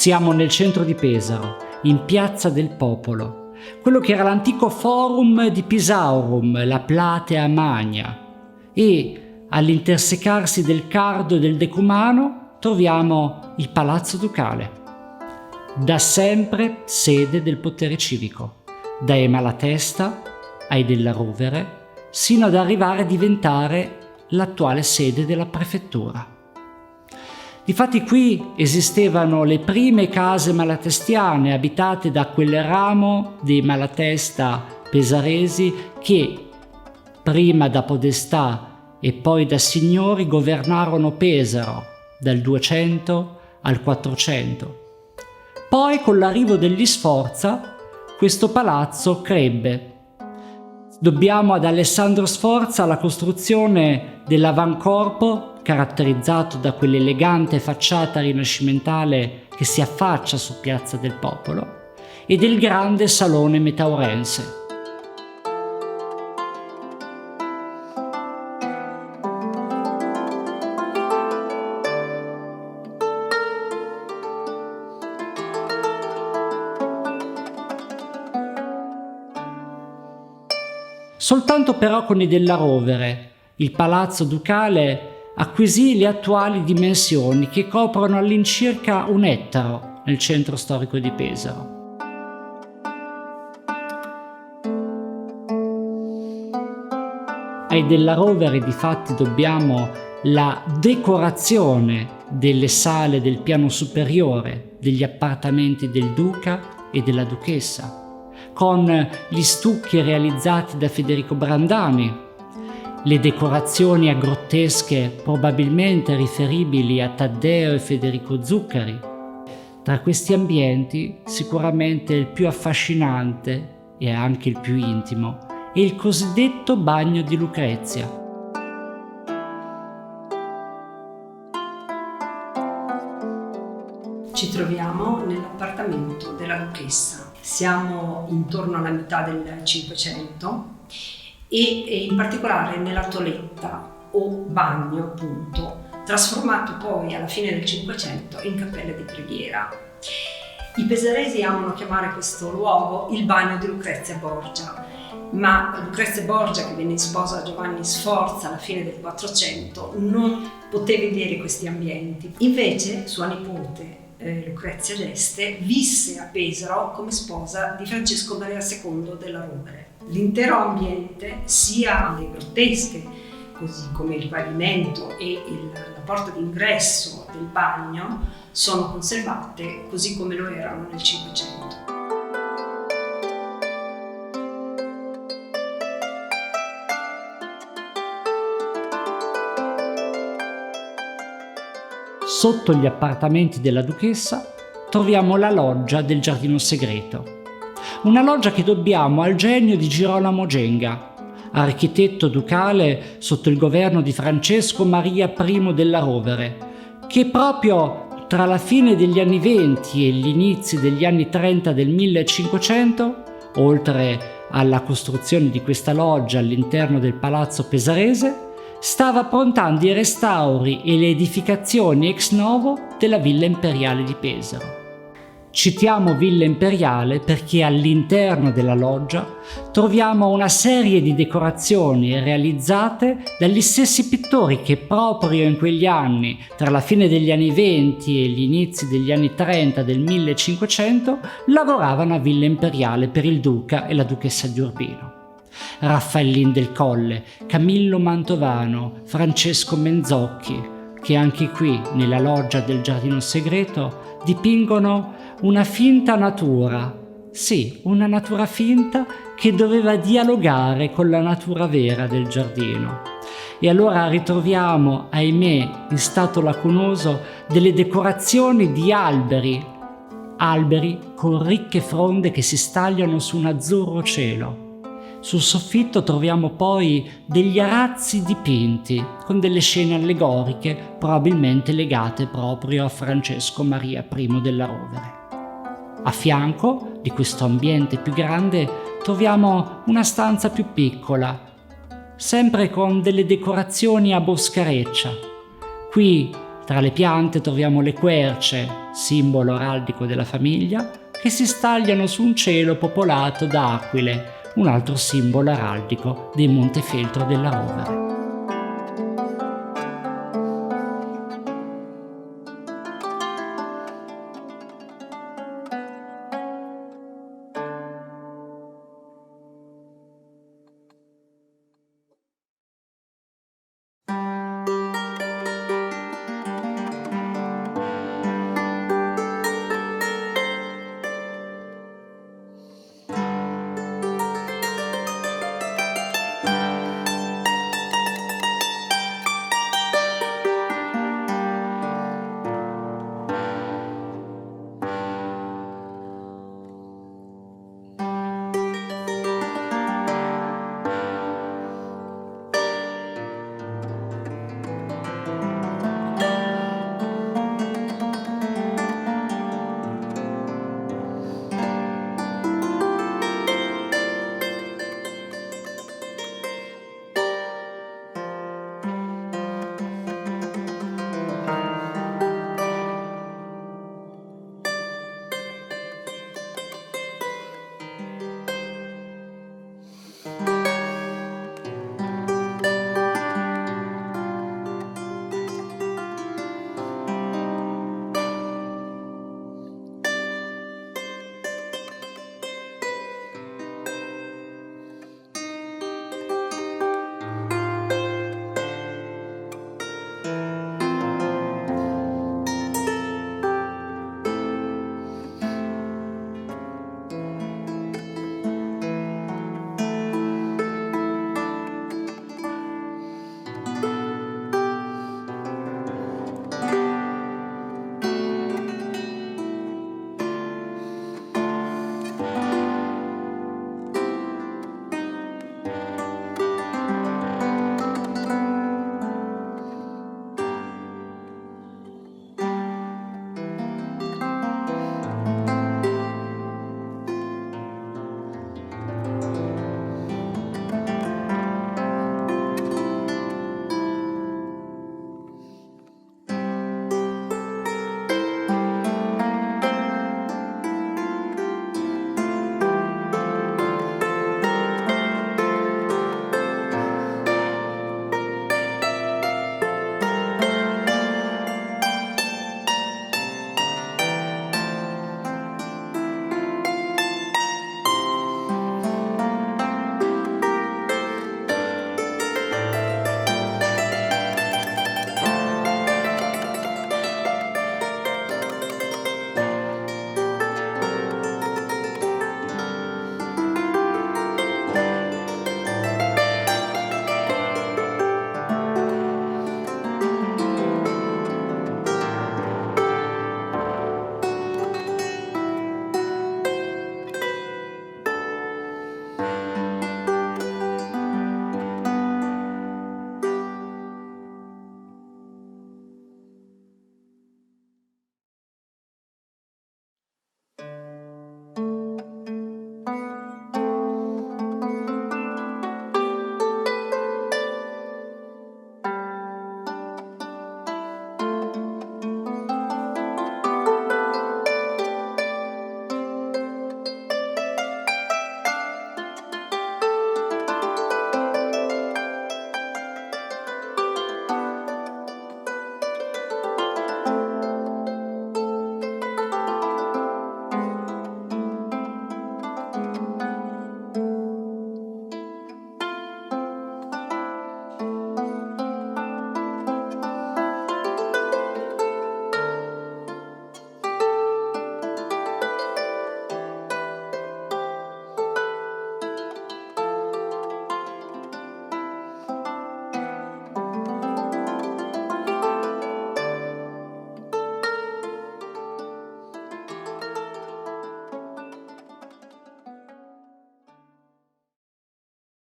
Siamo nel centro di Pesaro, in Piazza del Popolo, quello che era l'antico Forum di Pisaurum, la Platea Magna, e all'intersecarsi del Cardo e del Decumano troviamo il Palazzo Ducale, da sempre sede del potere civico, dai Malatesta ai Della Rovere, sino ad arrivare a diventare l'attuale sede della prefettura. Difatti qui esistevano le prime case malatestiane abitate da quel ramo dei Malatesta pesaresi che, prima da podestà e poi da signori, governarono Pesaro dal 200 al 400. Poi, con l'arrivo degli Sforza, questo palazzo crebbe. Dobbiamo ad Alessandro Sforza la costruzione dell'avancorpo, caratterizzato da quell'elegante facciata rinascimentale che si affaccia su Piazza del Popolo, e del grande salone metaurense. Soltanto però con i Della Rovere il Palazzo Ducale acquisì le attuali dimensioni, che coprono all'incirca 1 ettaro nel centro storico di Pesaro. Ai Della Rovere difatti dobbiamo la decorazione delle sale del piano superiore degli appartamenti del Duca e della Duchessa, con gli stucchi realizzati da Federico Brandani, le decorazioni aggrottesche probabilmente riferibili a Taddeo e Federico Zuccari. Tra questi ambienti sicuramente il più affascinante e anche il più intimo è il cosiddetto Bagno di Lucrezia. Ci troviamo nell'appartamento della Duchessa. Siamo intorno alla metà del Cinquecento e in particolare nella toletta o bagno, appunto, trasformato poi alla fine del Cinquecento in cappella di preghiera. I pesaresi amano chiamare questo luogo il bagno di Lucrezia Borgia, ma Lucrezia Borgia, che venne sposa a Giovanni Sforza alla fine del 400, non poté vedere questi ambienti. Invece sua nipote Lucrezia d'Este visse a Pesaro come sposa di Francesco Maria II Della Rovere. L'intero ambiente, sia le grottesche, così come il pavimento e la porta d'ingresso del bagno, sono conservate così come lo erano nel Cinquecento. Sotto gli appartamenti della Duchessa troviamo la loggia del Giardino Segreto, una loggia che dobbiamo al genio di Girolamo Genga, architetto ducale sotto il governo di Francesco Maria I Della Rovere, che proprio tra la fine degli anni 20 e gli inizi degli anni 30 del 1500, oltre alla costruzione di questa loggia all'interno del Palazzo Pesarese, stava approntando i restauri e le edificazioni ex novo della Villa Imperiale di Pesaro. Citiamo Villa Imperiale perché all'interno della loggia troviamo una serie di decorazioni realizzate dagli stessi pittori che proprio in quegli anni, tra la fine degli anni 20 e gli inizi degli anni 30 del 1500, lavoravano a Villa Imperiale per il Duca e la Duchessa di Urbino. Raffaellin del Colle, Camillo Mantovano, Francesco Menzocchi, che anche qui nella loggia del Giardino Segreto dipingono una finta natura, sì, una natura finta che doveva dialogare con la natura vera del giardino. E allora ritroviamo, ahimè, in stato lacunoso, delle decorazioni di alberi con ricche fronde che si stagliano su un azzurro cielo. Sul soffitto troviamo poi degli arazzi dipinti con delle scene allegoriche probabilmente legate proprio a Francesco Maria I Della Rovere. A fianco di questo ambiente più grande troviamo una stanza più piccola, sempre con delle decorazioni a boscareccia. Qui Tra le piante troviamo le querce, simbolo araldico della famiglia, che si stagliano su un cielo popolato da aquile, un altro simbolo araldico dei Montefeltro della Rovere.